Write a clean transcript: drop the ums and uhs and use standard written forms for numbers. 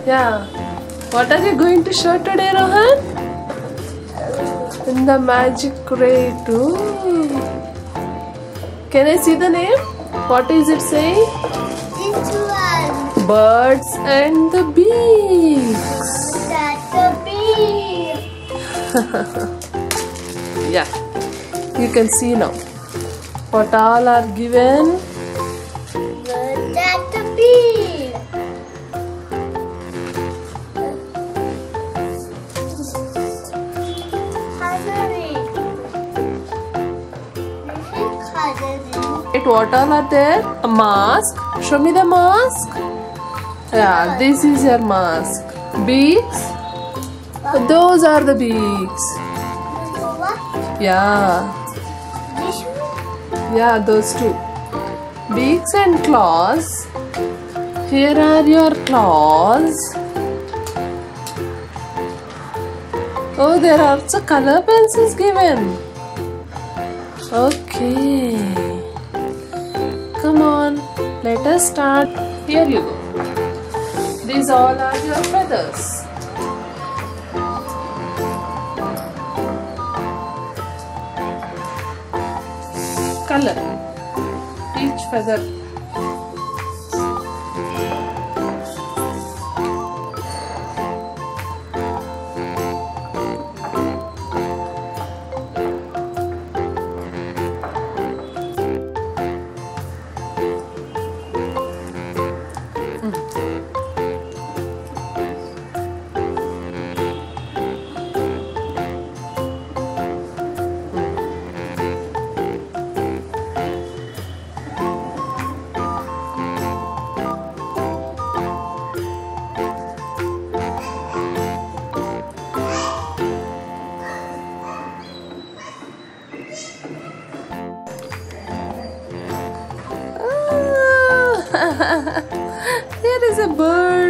Yeah. What are you going to show today, Rohan? In the magic crate. Ooh. Can I see the name? What is it saying? This one. Birds and the beaks. That's the bee. Yeah. You can see now. What all are given? That's the bee. What all are there? A mask. Show me the mask. Yeah, this is your mask. Beaks. Those are the beaks. What? Yeah. This one? Yeah, those two. Beaks and claws. Here are your claws. Oh, there are also color pencils given. Okay. Come on, let us start. Here you go. These all are your feathers. Color each feather. Here is a bird.